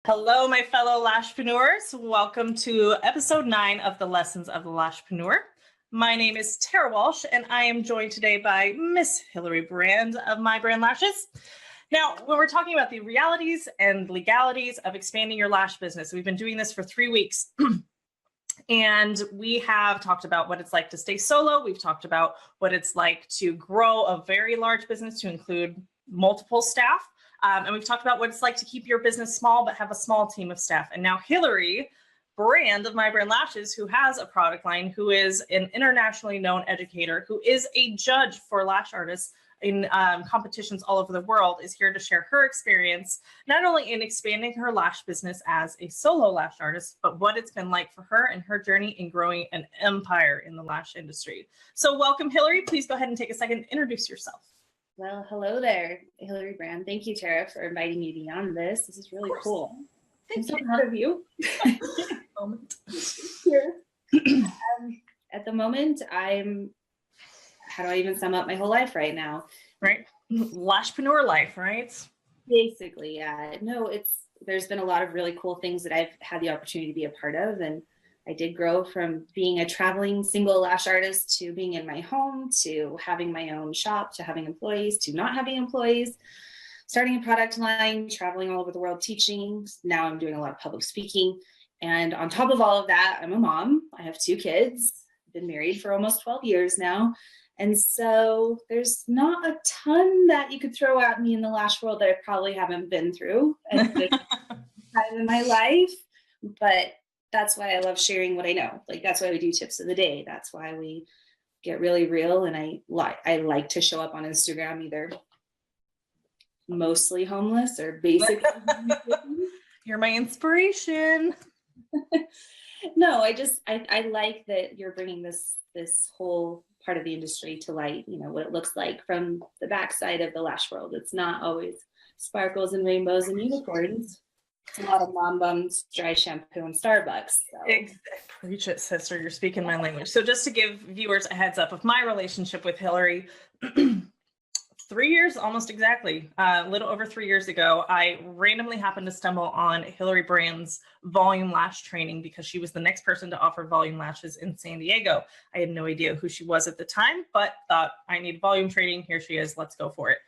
Hello, my fellow Lashpreneurs. Welcome to episode 9 of the Lessons of the Lashpreneur. My name is Tara Walsh, and I am joined today by Miss Hilaree Brand of My Brand Lashes. Now, when we're talking about the realities and legalities of expanding your lash business, we've been doing this for 3 weeks. And we have talked about what it's like to stay solo. We've talked about what it's like to grow a very large business to include multiple staff. And we've talked about what it's like to keep your business small, but have a small team of staff. And now Hilaree Brand of My Brand Lashes, who has a product line, who is an internationally known educator, who is a judge for lash artists in competitions all over the world, is here to share her experience, not only in expanding her lash business as a solo lash artist, but what it's been like for her and her journey in growing an empire in the lash industry. So welcome, Hilaree. Please go ahead and take a second to introduce yourself. Well, hello there, Hilaree Brand. Thank you, Tara, for inviting me to be on this. This is really cool. I'm so proud of you. Here. At the moment, how do I even sum up my whole life right now? Right. Lashpreneur life, right? Basically, yeah. No, there's been a lot of really cool things that I've had the opportunity to be a part of. And I did grow from being a traveling single lash artist to being in my home, to having my own shop, to having employees, to not having employees, starting a product line, traveling all over the world teaching. Now I'm doing a lot of public speaking. And on top of all of that, I'm a mom. I have 2 kids. I've been married for almost 12 years now. And so there's not a ton that you could throw at me in the lash world that I probably haven't been through at this time in my life. But that's why I love sharing what I know. Like, that's why we do tips of the day. That's why we get really real. And I like to show up on Instagram either mostly homeless or basically You're my inspiration. No, I like that you're bringing this whole part of the industry to light, what it looks like from the backside of the lash world. It's not always sparkles and rainbows and unicorns. It's a lot of mom buns, dry shampoo, and Starbucks. So. Preach it, sister. You're speaking my language. So just to give viewers a heads up of my relationship with Hilaree, 3 years, almost exactly, a little over 3 years ago, I randomly happened to stumble on Hilaree Brand's volume lash training because she was the next person to offer volume lashes in San Diego. I had no idea who she was at the time, but thought I need volume training. Here she is. Let's go for it.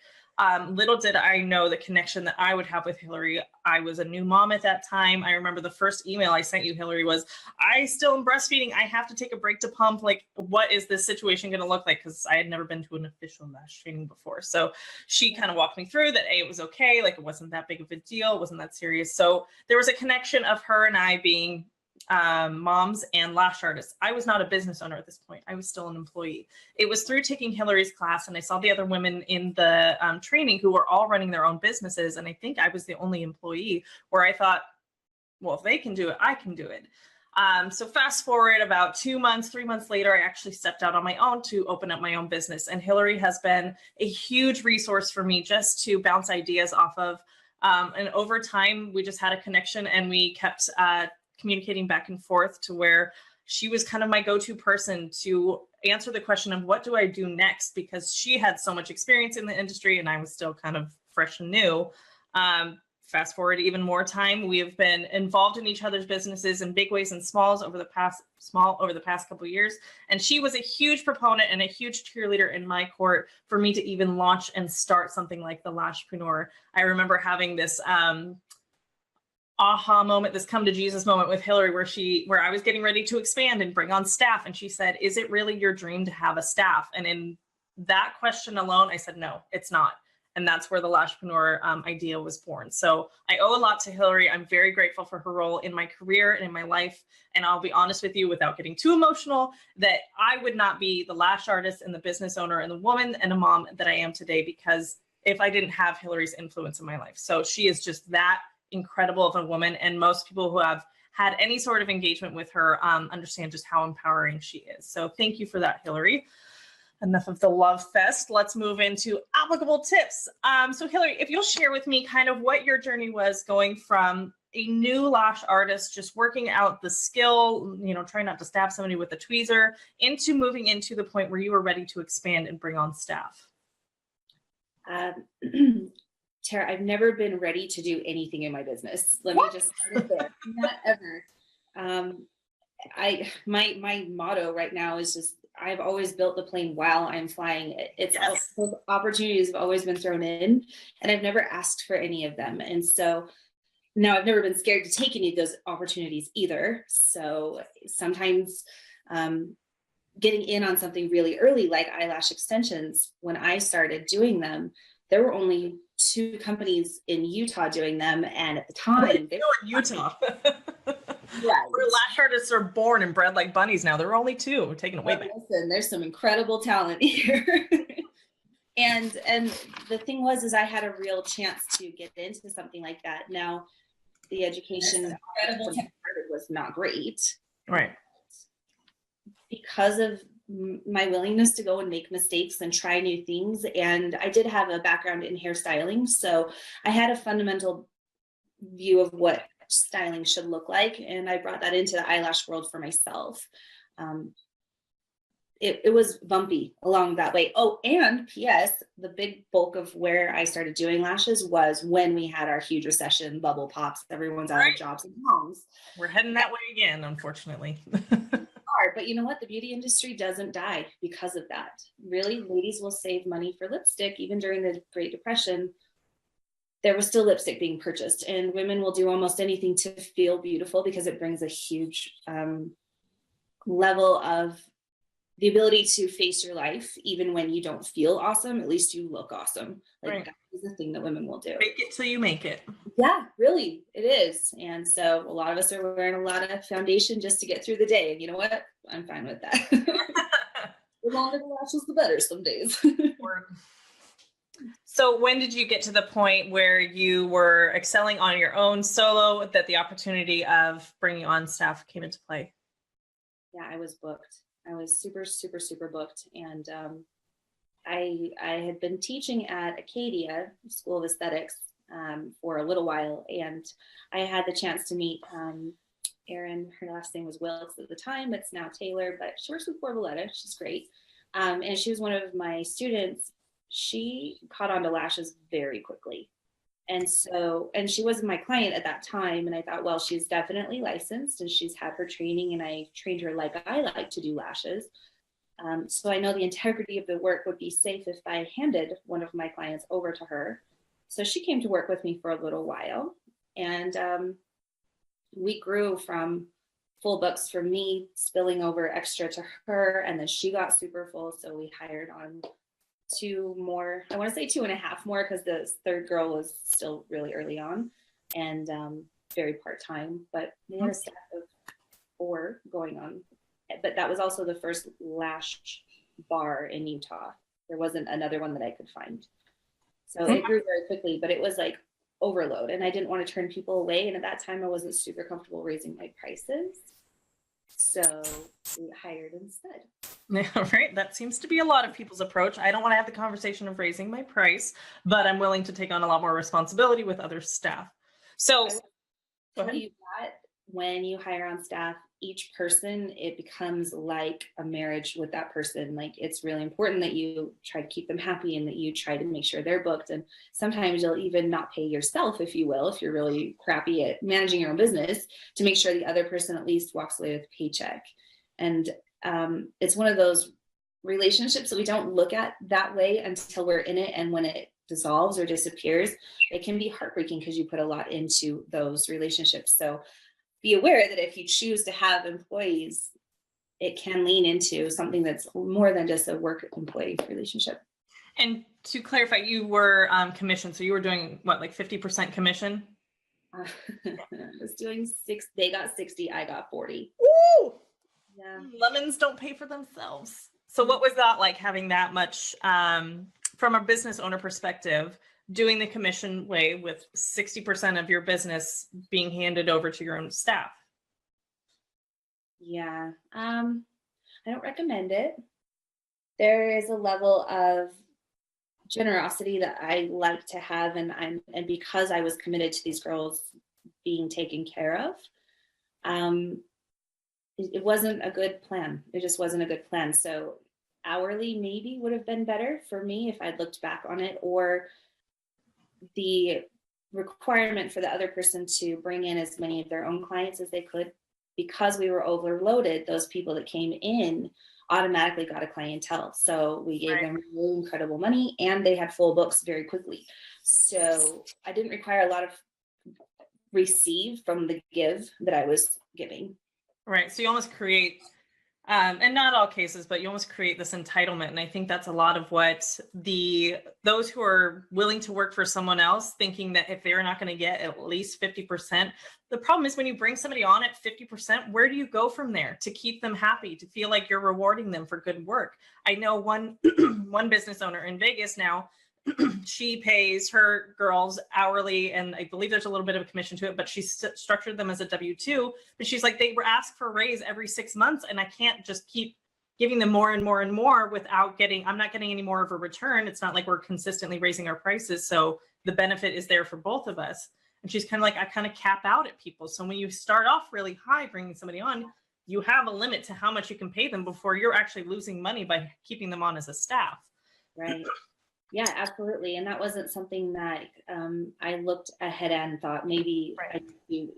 Little did I know the connection that I would have with Hilaree. I was a new mom at that time. I remember the first email I sent you, Hilaree, was, I still am breastfeeding. I have to take a break to pump. Like, what is this situation going to look like? Because I had never been to an official lash training before. So she kind of walked me through that, it was okay. Like, it wasn't that big of a deal. It wasn't that serious. So there was a connection of her and I being moms and lash artists. I was not a business owner at this point. I was still an employee. It was through taking Hilaree's class, and I saw the other women in the training who were all running their own businesses. And I think I was the only employee, where I thought, well, if they can do it, I can do it. So fast forward about 3 months later, I actually stepped out on my own to open up my own business. And Hilaree has been a huge resource for me just to bounce ideas off of. And over time, we just had a connection, and we kept communicating back and forth, to where she was kind of my go-to person to answer the question of what do I do next, because she had so much experience in the industry and I was still kind of fresh and new. Fast forward even more time, we have been involved in each other's businesses in big ways and smalls over the past couple of years. And she was a huge proponent and a huge cheerleader in my court for me to even launch and start something like the Lashpreneur. I remember having this aha moment, this come to Jesus moment with Hilaree, where I was getting ready to expand and bring on staff. And she said, is it really your dream to have a staff? And in that question alone, I said, no, it's not. And that's where the Lashpreneur idea was born. So I owe a lot to Hilaree. I'm very grateful for her role in my career and in my life. And I'll be honest with you, without getting too emotional, that I would not be the lash artist and the business owner and the woman and a mom that I am today, because if I didn't have Hilaree's influence in my life. So she is just that incredible of a woman, and most people who have had any sort of engagement with her understand just how empowering she is. So thank you for that, Hilaree. Enough of the love fest. Let's move into applicable tips. So Hilaree, if you'll share with me kind of what your journey was going from a new lash artist, just working out the skill, trying not to stab somebody with a tweezer, into moving into the point where you were ready to expand and bring on staff. Tara, I've never been ready to do anything in my business. Let What? me just start it there. Not ever. My motto right now is just, I've always built the plane while I'm flying it. It's Yes. those opportunities have always been thrown in, and I've never asked for any of them. And so now I've never been scared to take any of those opportunities either. So sometimes getting in on something really early, like eyelash extensions, when I started doing them, there were only 2 companies in Utah doing them. And at the time, they were in Utah. right. Where lash artists are born and bred like bunnies now. There were only 2. We're taking away back. Listen, there's some incredible talent here. and the thing was, is I had a real chance to get into something like that. Now, the education was not great. Right. Because of my willingness to go and make mistakes and try new things. And I did have a background in hairstyling. So I had a fundamental view of what styling should look like. And I brought that into the eyelash world for myself. It was bumpy along that way. Oh, and P.S., the big bulk of where I started doing lashes was when we had our huge recession, bubble pops, everyone's out of jobs and homes. We're heading that way again, unfortunately. But you know what? The beauty industry doesn't die because of that. Really, ladies will save money for lipstick. Even during the Great Depression, there was still lipstick being purchased, and women will do almost anything to feel beautiful because it brings a huge level of the ability to face your life. Even when you don't feel awesome, at least you look awesome. Like that is the thing that women will do. Make it till you make it. Yeah, really, it is. And so a lot of us are wearing a lot of foundation just to get through the day. And you know what? I'm fine with that. The longer the lashes, the better some days. So when did you get to the point where you were excelling on your own solo, that the opportunity of bringing on staff came into play? Yeah, I was booked. I was super, super, super booked. And I had been teaching at Acadia School of Aesthetics for a little while. And I had the chance to meet Erin. Her last name was Wilkes at the time. It's now Taylor, but she works with Borboleta. She's great. And she was one of my students. She caught on to lashes very quickly. And she wasn't my client at that time. And I thought, well, she's definitely licensed and she's had her training, and I trained her like I like to do lashes. So I know the integrity of the work would be safe if I handed one of my clients over to her. So she came to work with me for a little while, and we grew from full books for me spilling over extra to her. And then she got super full. So we hired on 2 more, I want to say 2.5 more, because the third girl was still really early on and very part-time, but we had a staff of 4 going on. But that was also the first lash bar in Utah. There wasn't another one that I could find. So it grew very quickly, but it was like overload, and I didn't want to turn people away. And at that time I wasn't super comfortable raising my prices. So we hired instead. Yeah, right. That seems to be a lot of people's approach. I don't want to have the conversation of raising my price, but I'm willing to take on a lot more responsibility with other staff. So tell you that when you hire on staff, each person, it becomes like a marriage with that person. Like, it's really important that you try to keep them happy and that you try to make sure they're booked. And sometimes you'll even not pay yourself, if you will, if you're really crappy at managing your own business, to make sure the other person at least walks away with a paycheck. And it's one of those relationships that we don't look at that way until we're in it. And when it dissolves or disappears, it can be heartbreaking because you put a lot into those relationships. So be aware that if you choose to have employees, it can lean into something that's more than just a work employee relationship. And to clarify, you were commissioned, so you were doing what, like 50% commission? I was doing 6. They got 60. I got 40. Ooh! Yeah. Lemons don't pay for themselves. So what was that like, having that much from a business owner perspective, doing the commission way with 60% of your business being handed over to your own staff? Yeah. I don't recommend it. There is a level of generosity that I like to have, and because I was committed to these girls being taken care of, it wasn't a good plan. It just wasn't a good plan. So hourly maybe would have been better for me if I'd looked back on it, or the requirement for the other person to bring in as many of their own clients as they could, because we were overloaded, those people that came in automatically got a clientele. So we gave them really incredible money, and they had full books very quickly. So I didn't require a lot of receive from the give that I was giving. Right. So you almost create, and not all cases, but you almost create this entitlement. And I think that's a lot of what those who are willing to work for someone else, thinking that if they're not going to get at least 50%, the problem is when you bring somebody on at 50%, where do you go from there to keep them happy, to feel like you're rewarding them for good work? I know one business owner in Vegas now, she pays her girls hourly, and I believe there's a little bit of a commission to it, but she's structured them as a W-2. But she's like, they were asked for a raise every 6 months, and I can't just keep giving them more and more and more without I'm not getting any more of a return. It's not like we're consistently raising our prices, so the benefit is there for both of us. And she's kind of like, I kind of cap out at people. So when you start off really high bringing somebody on, you have a limit to how much you can pay them before you're actually losing money by keeping them on as a staff. Right. Yeah, absolutely. And that wasn't something that I looked ahead at and thought maybe I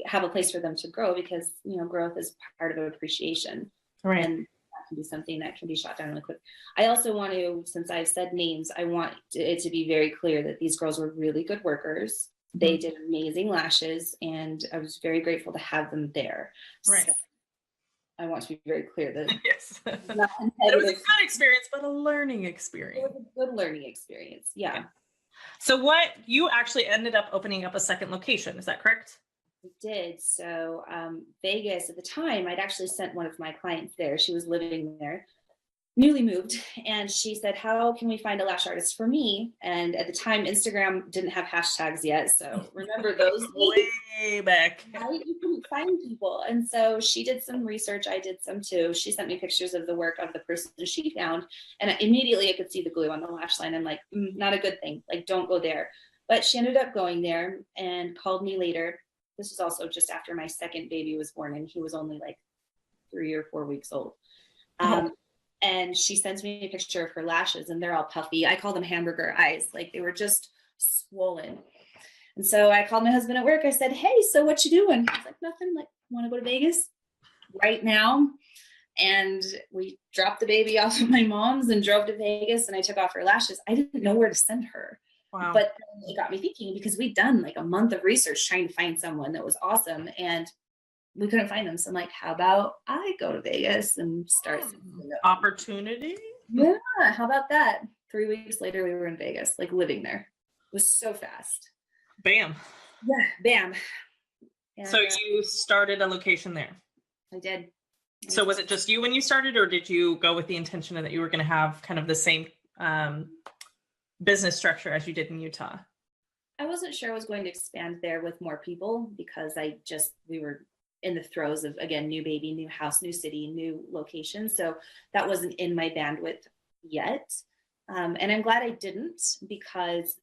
have a place for them to grow, because, you know, growth is part of appreciation. Right. And that can be something that can be shot down really quick. I also want to, since I've said names, I want it to be very clear that these girls were really good workers. They did amazing lashes, and I was very grateful to have them there. Right. So I want to be very clear that yes, it was a good experience, but a learning experience. It was a good learning experience. Yeah. So what, you actually ended up opening up a second location, is that correct? I did. So Vegas at the time, I'd actually sent one of my clients there. She was living there, newly moved, and she said, how can we find a lash artist for me? And at the time, Instagram didn't have hashtags yet, so remember those way back, right? You couldn't find people. And so she did some research, I did some too. She sent me pictures of the work of the person she found, and immediately I could see the glue on the lash line. I'm like, not a good thing, like, don't go there. But she ended up going there and called me later. This was also just after my second baby was born, and he was only like 3 or 4 weeks old. And she sends me a picture of her lashes, and they're all puffy. I call them hamburger eyes. Like, they were just swollen. And so I called my husband at work. I said, hey, so what you doing? He's like, nothing. Like, want to go to Vegas right now? And we dropped the baby off at my mom's and drove to Vegas, and I took off her lashes. I didn't know where to send her. Wow. But it got me thinking, because we'd done like a month of research trying to find someone that was awesome, and we couldn't find them. So I'm like, how about I go to Vegas and start opportunity? Yeah, how about that? 3 weeks later, we were in Vegas, like living there. It was so fast. Bam. Yeah, bam. And, so you started a location there? I did. So was it just you when you started, or did you go with the intention that you were going to have kind of the same business structure as you did in Utah? I wasn't sure I was going to expand there with more people, because we were in the throes of, again, new baby, new house, new city, new location. So that wasn't in my bandwidth yet. And I'm glad I didn't, because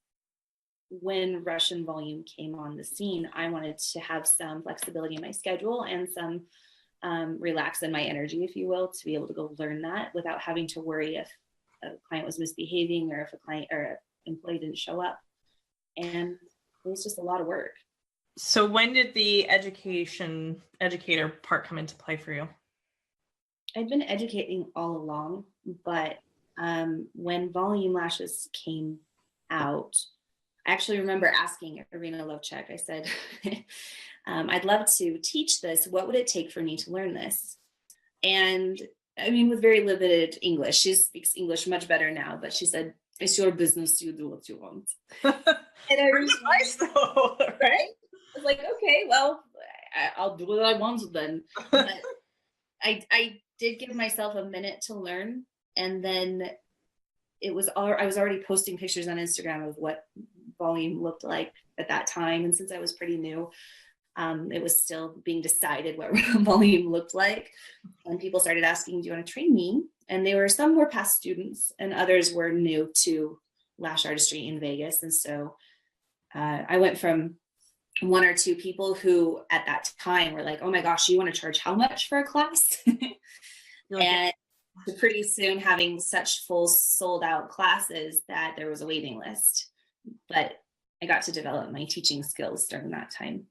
when Russian volume came on the scene, I wanted to have some flexibility in my schedule and some relax in my energy, if you will, to be able to go learn that without having to worry if a client was misbehaving, or if a client or an employee didn't show up. And it was just a lot of work. So when did the educator part come into play for you? I'd been educating all along, but when Volume Lashes came out, I actually remember asking Irina Lovchek, I said, I'd love to teach this. What would it take for me to learn this? And I mean, with very limited English, she speaks English much better now, but she said, it's your business, you do what you want. And I was nice though, right? I was like, okay, well, I'll do what I want then. But I did give myself a minute to learn, and then I was already posting pictures on Instagram of what volume looked like at that time. And since I was pretty new, it was still being decided what volume looked like. And people started asking, do you want to train me? And some were past students, and others were new to lash artistry in Vegas. And so I went from 1 or 2 people who at that time were like, oh my gosh, you want to charge how much for a class? And pretty soon having such full sold out classes that there was a waiting list. But I got to develop my teaching skills during that time.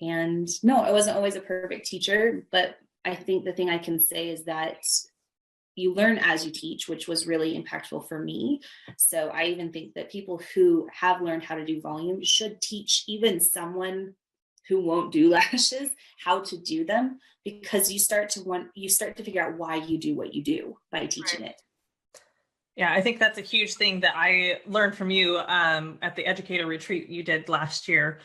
And no, I wasn't always a perfect teacher, but I think the thing I can say is that you learn as you teach, which was really impactful for me. So I even think that people who have learned how to do volume should teach even someone who won't do lashes how to do them, because you start to figure out why you do what you do by teaching it. Yeah, I think that's a huge thing that I learned from you at the educator retreat you did last year,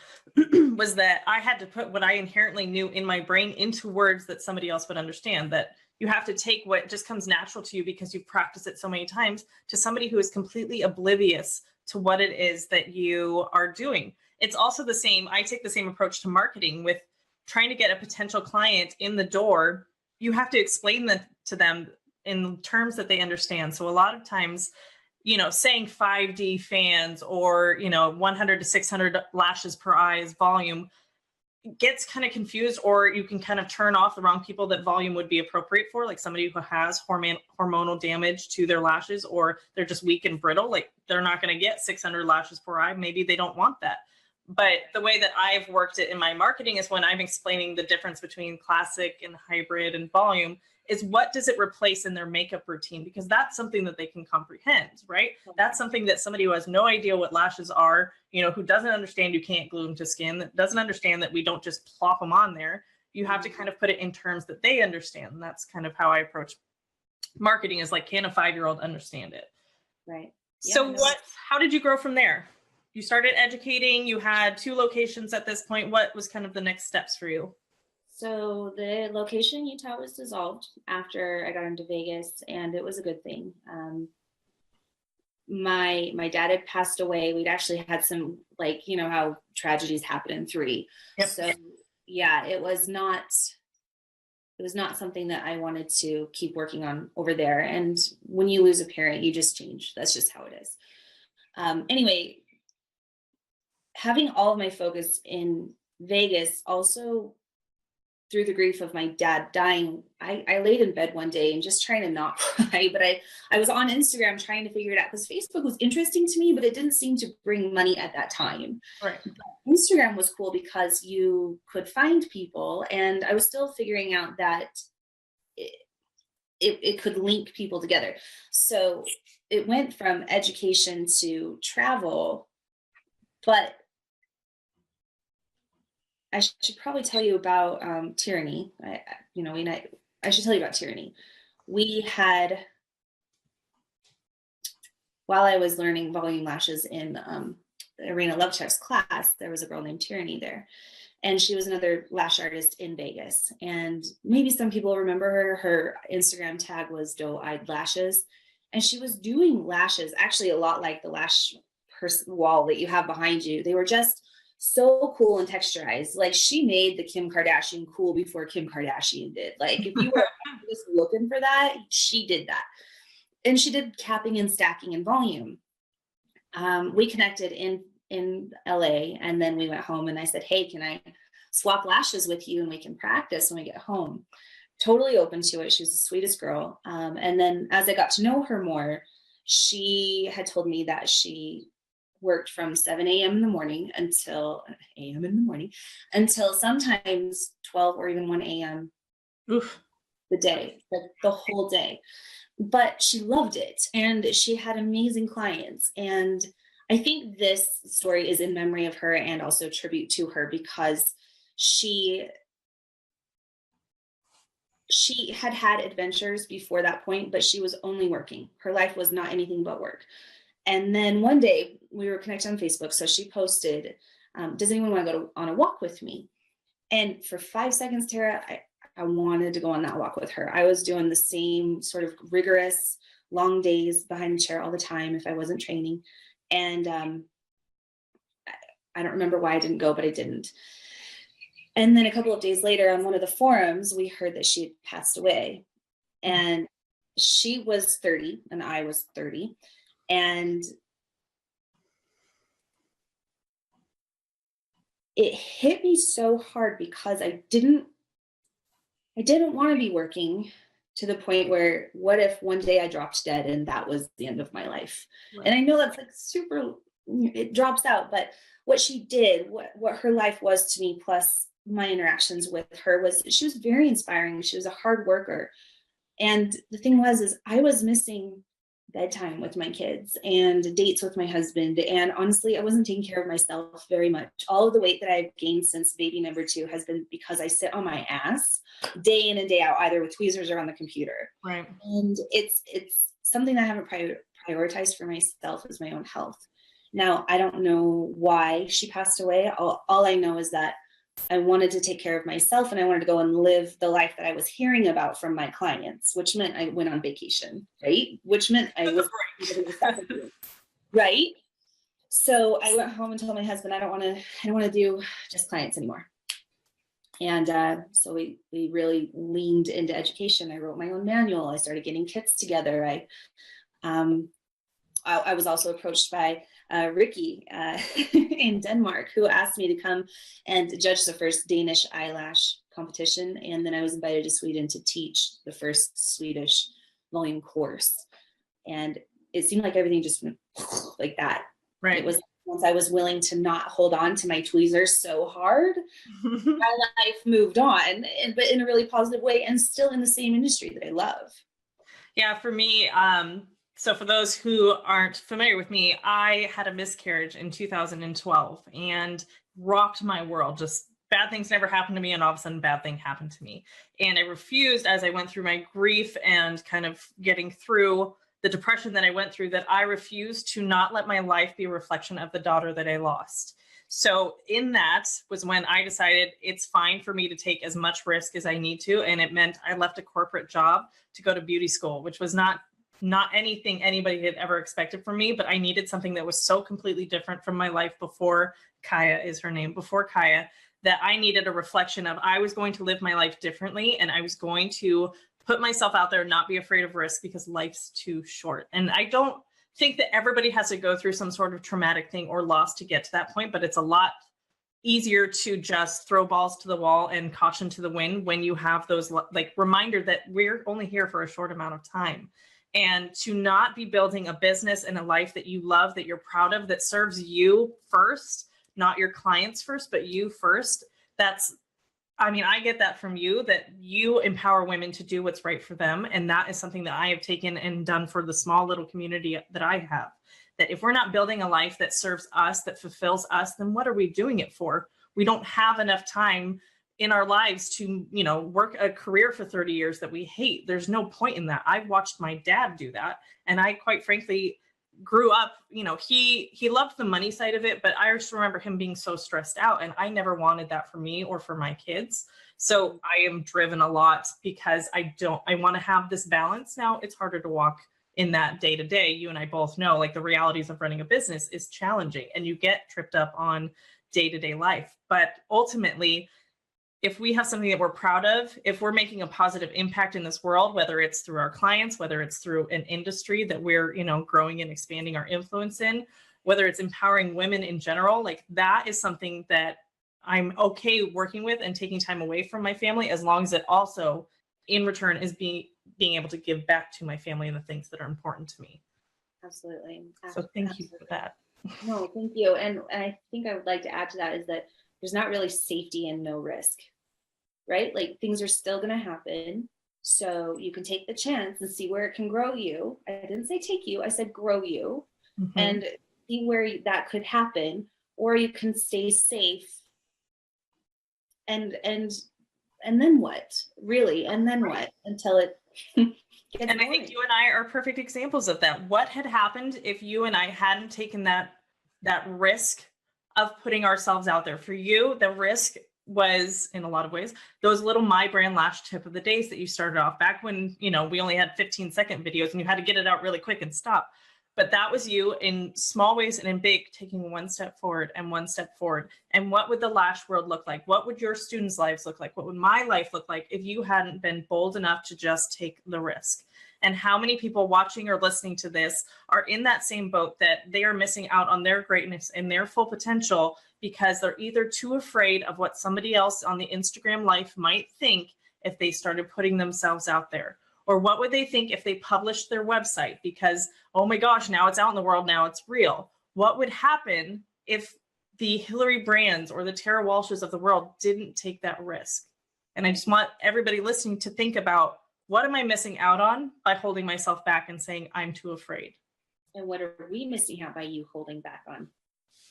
was that I had to put what I inherently knew in my brain into words that somebody else would understand. That you have to take what just comes natural to you because you've practiced it so many times, to somebody who is completely oblivious to what it is that you are doing. It's also the same. I take the same approach to marketing with trying to get a potential client in the door. You have to explain that to them in terms that they understand. So a lot of times, saying 5D fans or, 100 to 600 lashes per eye is volume gets kind of confused, or you can kind of turn off the wrong people that volume would be appropriate for, like somebody who has hormonal damage to their lashes, or they're just weak and brittle. Like they're not going to get 600 lashes per eye. Maybe they don't want that. But the way that I've worked it in my marketing is when I'm explaining the difference between classic and hybrid and volume, is what does it replace in their makeup routine? Because that's something that they can comprehend, right? That's something that somebody who has no idea what lashes are, who doesn't understand you can't glue them to skin, that doesn't understand that we don't just plop them on there. You have to kind of put it in terms that they understand. And that's kind of how I approach marketing, is like, can a 5-year-old understand it? Right. So how did you grow from there? You started educating, you had 2 locations at this point. What was kind of the next steps for you? So the location in Utah was dissolved after I got into Vegas, and it was a good thing. My dad had passed away. We'd actually had some, how tragedies happen in 3. Yep. So yeah, it was not something that I wanted to keep working on over there. And when you lose a parent, you just change. That's just how it is. Anyway, having all of my focus in Vegas, also through the grief of my dad dying, I laid in bed one day and just trying to not cry, but I was on Instagram trying to figure it out, because Facebook was interesting to me, but it didn't seem to bring money at that time. Right. But Instagram was cool because you could find people, and I was still figuring out that it could link people together. So it went from education to travel, but I should probably tell you about tyranny. I should tell you about tyranny. We had, while I was learning volume lashes in Arena Lovecheck's class, there was a girl named Tyranny there, and she was another lash artist in Vegas. And maybe some people remember her. Her Instagram tag was Doe-Eyed Lashes, and she was doing lashes actually a lot like the lash wall that you have behind you. They were just so cool and texturized. Like, she made the Kim Kardashian cool before Kim Kardashian did. Like, if you were just looking for that, she did that. And she did capping and stacking and volume. We connected in LA, and then we went home, and I said, hey, can I swap lashes with you and we can practice when we get home? Totally open to it. She was the sweetest girl. And then as I got to know her more, she had told me that she worked from 7 a.m. in the morning until sometimes 12 or even 1 a.m. the day, like the whole day. But she loved it, and she had amazing clients. And I think this story is in memory of her and also tribute to her, because she had adventures before that point, but she was only working. Her life was not anything but work. And then one day we were connected on Facebook. So she posted, does anyone want to go on a walk with me? And for 5 seconds, Tara, I wanted to go on that walk with her. I was doing the same sort of rigorous long days behind the chair all the time if I wasn't training. And I don't remember why I didn't go, but I didn't. And then a couple of days later, on one of the forums, we heard that she had passed away. And she was 30 and I was 30. And it hit me so hard, because I didn't want to be working to the point where, what if one day I dropped dead and that was the end of my life? Right. And I know that's like super it drops out. But what she did, what her life was to me, plus my interactions with her, was she was very inspiring. She was a hard worker. And the thing was, is I was missing bedtime with my kids and dates with my husband. And honestly, I wasn't taking care of myself very much. All of the weight that I've gained since baby number 2 has been because I sit on my ass day in and day out, either with tweezers or on the computer. Right. And it's something that I haven't prioritized for myself, is my own health. Now, I don't know why she passed away. All I know is that I wanted to take care of myself, and I wanted to go and live the life that I was hearing about from my clients, which meant I went on vacation, right? Which meant I was right. So I went home and told my husband, I don't want to do just clients anymore. And so we really leaned into education. I wrote my own manual. I started getting kits together. I was also approached by Ricky in Denmark, who asked me to come and judge the first Danish eyelash competition. And then I was invited to Sweden to teach the first Swedish volume course. And it seemed like everything just went like that. Right. It was once I was willing to not hold on to my tweezers so hard, my life moved on, but in a really positive way, and still in the same industry that I love. Yeah, for me, so for those who aren't familiar with me, I had a miscarriage in 2012 and rocked my world. Just bad things never happened to me, and all of a sudden bad thing happened to me. And I refused, as I went through my grief and kind of getting through the depression that I went through, that I refused to not let my life be a reflection of the daughter that I lost. So in that was when I decided it's fine for me to take as much risk as I need to. And it meant I left a corporate job to go to beauty school, which was not anything anybody had ever expected from me, but I needed something that was so completely different from my life before. Kaya is her name, before Kaya, that I needed a reflection of I was going to live my life differently, and I was going to put myself out there, not be afraid of risk, because life's too short. And I don't think that everybody has to go through some sort of traumatic thing or loss to get to that point, but it's a lot easier to just throw balls to the wall and caution to the wind when you have those like reminder that we're only here for a short amount of time. And to not be building a business and a life that you love, that you're proud of, that serves you first, not your clients first, but you first. I get that from you, that you empower women to do what's right for them. And that is something that I have taken and done for the small little community that I have. That if we're not building a life that serves us, that fulfills us, then what are we doing it for? We don't have enough time in our lives to, work a career for 30 years that we hate. There's no point in that. I've watched my dad do that. And I, quite frankly, grew up, he loved the money side of it, but I just remember him being so stressed out, and I never wanted that for me or for my kids. So I am driven a lot because I want to have this balance. Now it's harder to walk in that day to day. You and I both know, like, the realities of running a business is challenging, and you get tripped up on day to day life. But ultimately, if we have something that we're proud of, if we're making a positive impact in this world, whether it's through our clients, whether it's through an industry that we're, growing and expanding our influence in, whether it's empowering women in general, like, that is something that I'm okay working with and taking time away from my family, as long as it also in return is being able to give back to my family and the things that are important to me. Absolutely. So thank you for that. No, thank you. And I think I would like to add to that is that there's not really safety and no risk, right? Like, things are still going to happen. So you can take the chance and see where it can grow you. I didn't say take you, I said grow you, and see where that could happen, or you can stay safe. And then what, really? And then what, until it gets And I think you and I are perfect examples of that. What had happened if you and I hadn't taken that risk of putting ourselves out there? For you, the risk was, in a lot of ways, those little My Brand Lash tip of the days that you started off back when, we only had 15-second videos and you had to get it out really quick and stop. But that was you in small ways and in big, taking one step forward and one step forward. And what would the lash world look like? What would your students' lives look like? What would my life look like if you hadn't been bold enough to just take the risk? And how many people watching or listening to this are in that same boat, that they are missing out on their greatness and their full potential because they're either too afraid of what somebody else on the Instagram life might think if they started putting themselves out there? Or what would they think if they published their website? Because, oh my gosh, now it's out in the world, now it's real. what would happen if the Hilaree brands or the Tara Walshes of the world didn't take that risk? And I just want everybody listening to think about, what am I missing out on by holding myself back and saying I'm too afraid? And what are we missing out by you holding back on?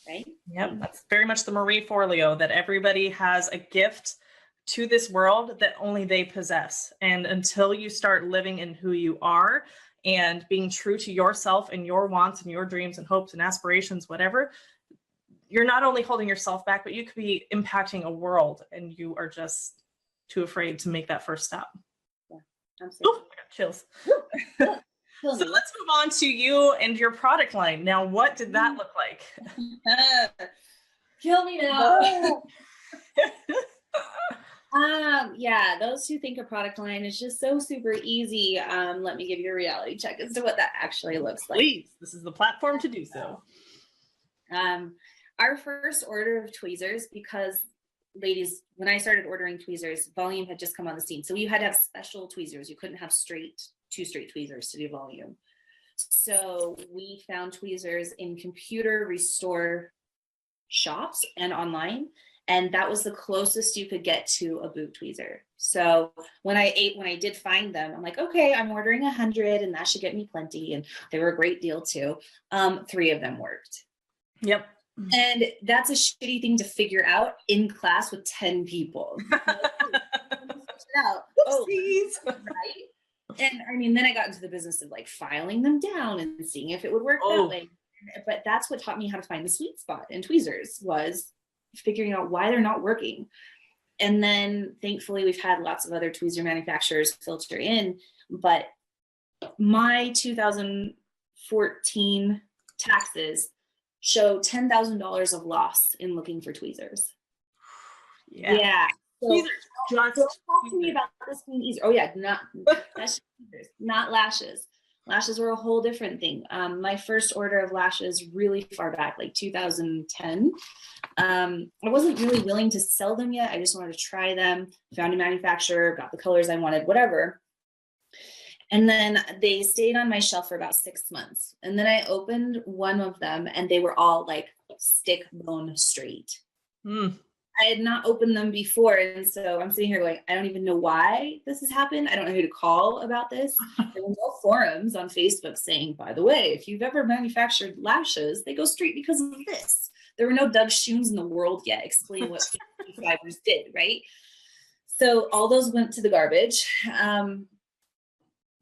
Right? Yep, that's very much the Marie Forleo, that everybody has a gift to this world that only they possess. And until you start living in who you are and being true to yourself and your wants and your dreams and hopes and aspirations, whatever, you're not only holding yourself back, but you could be impacting a world, and you are just too afraid to make that first step. Yeah, absolutely. Ooh, I got chills. So let's move on to you and your product line. Now, what did that look like? Kill me now. Yeah, those who think a product line is just so super easy, let me give you a reality check as to what that actually looks like. Please, this is the platform to do so. Our first order of tweezers, because ladies, when I started ordering tweezers, volume had just come on the scene. So you had to have special tweezers. You couldn't have two straight tweezers to do volume. So we found tweezers in computer restore shops and online. And that was the closest you could get to a boot tweezer. So when I did find them, I'm like, okay, I'm ordering 100 and that should get me plenty. And they were a great deal too. 3 of them worked. Yep. And that's a shitty thing to figure out in class with 10 people. Oopsies. Right? And I mean, then I got into the business of like filing them down and seeing if it would work that way. But that's what taught me how to find the sweet spot in tweezers, was figuring out why they're not working. And then thankfully we've had lots of other tweezer manufacturers filter in, but my 2014 taxes show $10,000 of loss in looking for tweezers. Yeah. So, tweezers, don't talk to me about this being easier. Oh yeah, that's tweezers, not lashes. Lashes were a whole different thing. My first order of lashes really far back, like 2010. I wasn't really willing to sell them yet. I just wanted to try them, found a manufacturer, got the colors I wanted, whatever. And then they stayed on my shelf for about 6 months. And then I opened one of them and they were all like stick bone straight. I had not opened them before. And so I'm sitting here going, I don't even know why this has happened. I don't know who to call about this. There were no forums on Facebook saying, by the way, if you've ever manufactured lashes, they go straight because of this. There were no Doug Shoons in the world yet explaining what fibers did, right? So all those went to the garbage.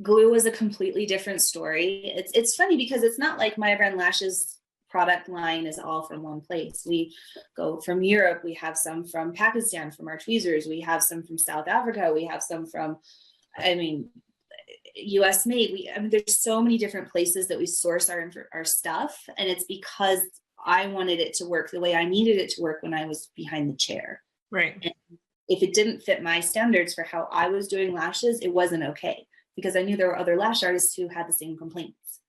Glue was a completely different story. It's funny because it's not like my brand Lash's product line is all from one place. We go from Europe. We have some from Pakistan from our tweezers. We have some from South Africa. We have some from, US made. There's so many different places that we source our stuff. And it's because I wanted it to work the way I needed it to work when I was behind the chair. Right. And if it didn't fit my standards for how I was doing lashes, it wasn't okay, because I knew there were other lash artists who had the same complaints.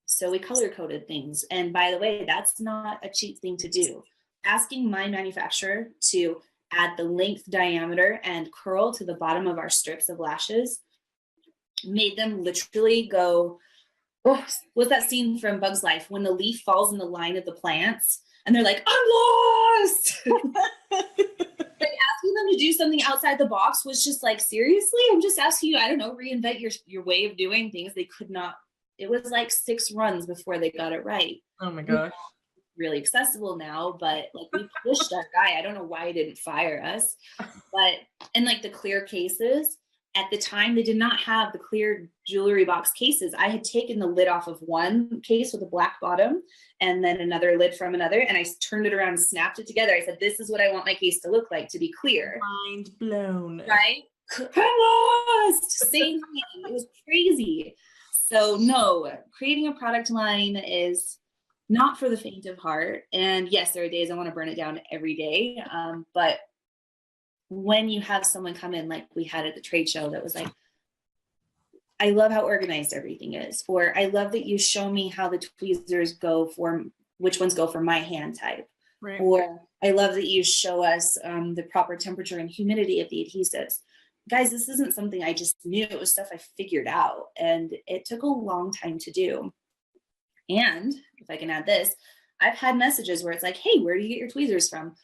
So we color coded things. And by the way, that's not a cheap thing to do. Asking my manufacturer to add the length, diameter, and curl to the bottom of our strips of lashes made them literally go, oh, what's that scene from Bug's Life when the leaf falls in the line of the plants and they're like, I'm lost. Like asking them to do something outside the box was just like, seriously? I'm just asking you, I don't know, reinvent your way of doing things. They could not. It was like 6 runs before they got it right. Oh my gosh. Really accessible now, but like we pushed that guy. I don't know why he didn't fire us. But and like the clear cases, at the time they did not have the clear jewelry box cases. I had taken the lid off of one case with a black bottom and then another lid from another, and I turned it around and snapped it together. I said, this is what I want my case to look like, to be clear. Mind blown. Right? I'm lost. Same thing. It was crazy. So no, creating a product line is not for the faint of heart. And yes, there are days I want to burn it down every day. But when you have someone come in like we had at the trade show that was like, I love how organized everything is, or I love that you show me how the tweezers go for, which ones go for my hand type. Right. Or I love that you show us the proper temperature and humidity of the adhesives. Guys, this isn't something I just knew. It was stuff I figured out, and it took a long time to do. And if I can add this, I've had messages where it's like, hey, where do you get your tweezers from?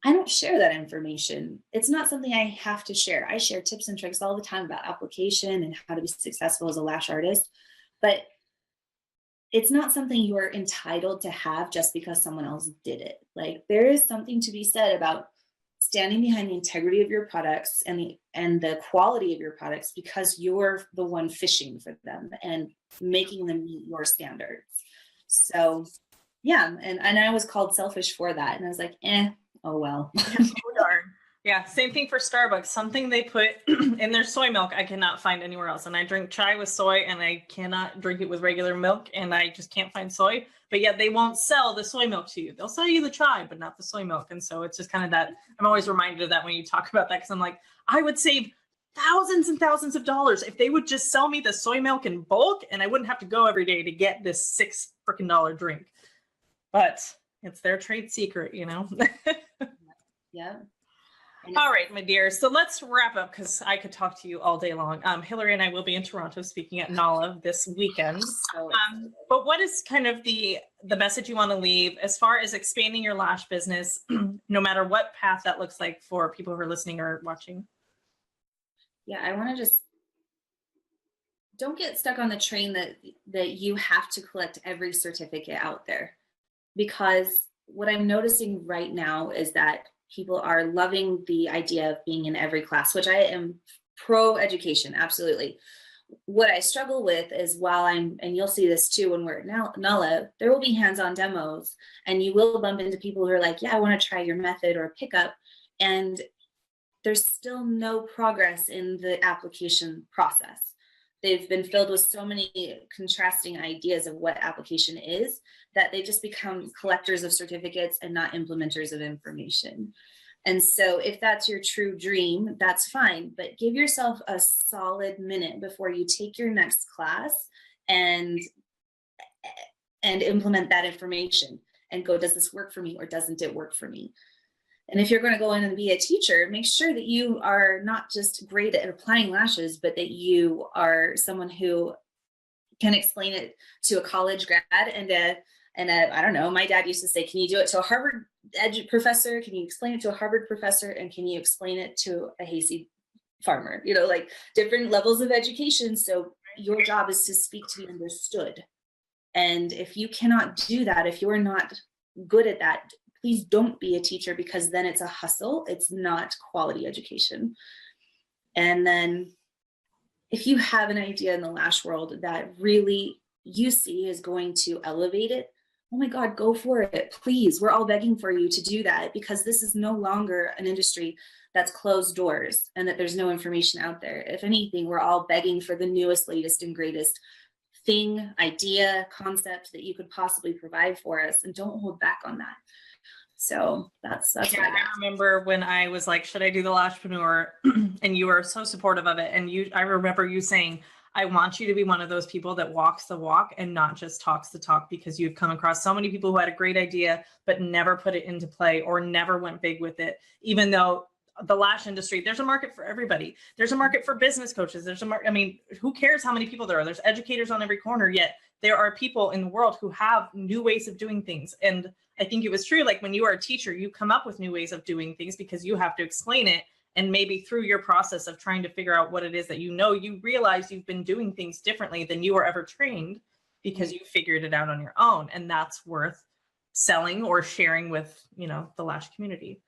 I don't share that information. It's not something I have to share. I share tips and tricks all the time about application and how to be successful as a lash artist, but it's not something you are entitled to have just because someone else did it. Like, there is something to be said about standing behind the integrity of your products and the quality of your products, because you're the one fishing for them and making them meet your standards. So yeah, and I was called selfish for that, and I was like, oh well. Yeah, same thing for Starbucks. Something they put in their soy milk I cannot find anywhere else. And I drink chai with soy, and I cannot drink it with regular milk, and I just can't find soy. But yet they won't sell the soy milk to you. They'll sell you the chai, but not the soy milk. And so it's just kind of that. I'm always reminded of that when you talk about that, because I'm like, I would save thousands and thousands of dollars if they would just sell me the soy milk in bulk, and I wouldn't have to go every day to get this $6 freaking drink. But it's their trade secret, you know? Yeah. All right, my dear. So let's wrap up, because I could talk to you all day long. Hilaree and I will be in Toronto speaking at NALA this weekend. But what is kind of the message you want to leave as far as expanding your lash business, no matter what path that looks like for people who are listening or watching? Yeah, I want to just, don't get stuck on the train that you have to collect every certificate out there, because what I'm noticing right now is that people are loving the idea of being in every class, which I am pro education, absolutely. What I struggle with is, and you'll see this too when we're at NALA, there will be hands-on demos, and you will bump into people who are like, yeah, I want to try your method or pickup, and there's still no progress in the application process. They've been filled with so many contrasting ideas of what application is that they just become collectors of certificates and not implementers of information. And so if that's your true dream, that's fine, but give yourself a solid minute before you take your next class and implement that information and go, does this work for me or doesn't it work for me? And if you're going to go in and be a teacher, make sure that you are not just great at applying lashes, but that you are someone who can explain it to a college grad and I don't know, my dad used to say, can you do it to a Harvard professor? Can you explain it to a Harvard professor? And can you explain it to a hayseed farmer? You know, like different levels of education. So your job is to speak to be understood. And if you cannot do that, if you're not good at that, please don't be a teacher, because then it's a hustle. It's not quality education. And then if you have an idea in the lash world that really you see is going to elevate it, oh my God, go for it. Please, we're all begging for you to do that, because this is no longer an industry that's closed doors and that there's no information out there. If anything, we're all begging for the newest, latest, and greatest thing, idea, concept that you could possibly provide for us, and don't hold back on that. So that's yeah, I remember when I was like, should I do the Lashpreneur? And you were so supportive of it. And I remember you saying, I want you to be one of those people that walks the walk and not just talks the talk, because you've come across so many people who had a great idea, but never put it into play or never went big with it. Even though the lash industry, there's a market for everybody. There's a market for business coaches. There's a market. I mean, who cares how many people there are? There's educators on every corner, yet there are people in the world who have new ways of doing things. And I think it was true. Like when you are a teacher, you come up with new ways of doing things because you have to explain it. And maybe through your process of trying to figure out what it is that you realize you've been doing things differently than you were ever trained, because you figured it out on your own. And that's worth selling or sharing with, the lash community.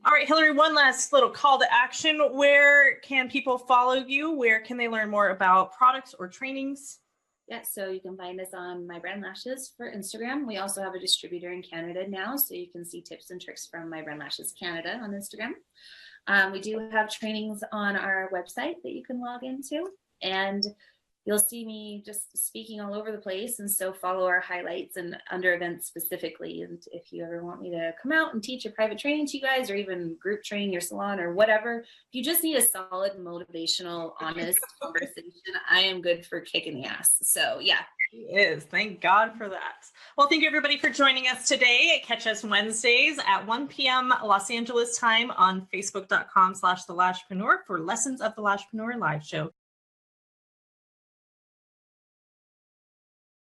All right, Hilaree, one last little call to action. Where can people follow you? Where can they learn more about products or trainings? Yeah, so you can find us on My Brand Lashes for Instagram. We also have a distributor in Canada now, so you can see tips and tricks from My Brand Lashes Canada on Instagram. We do have trainings on our website that you can log into, and you'll see me just speaking all over the place. And so follow our highlights and under events specifically. And if you ever want me to come out and teach a private training to you guys, or even group train your salon or whatever, if you just need a solid, motivational, honest conversation, I am good for kicking the ass. So yeah. He is. Thank God for that. Well, thank you everybody for joining us today. Catch us Wednesdays at 1 p.m. Los Angeles time on facebook.com/The Lashpreneur for Lessons of the Lashpreneur live show.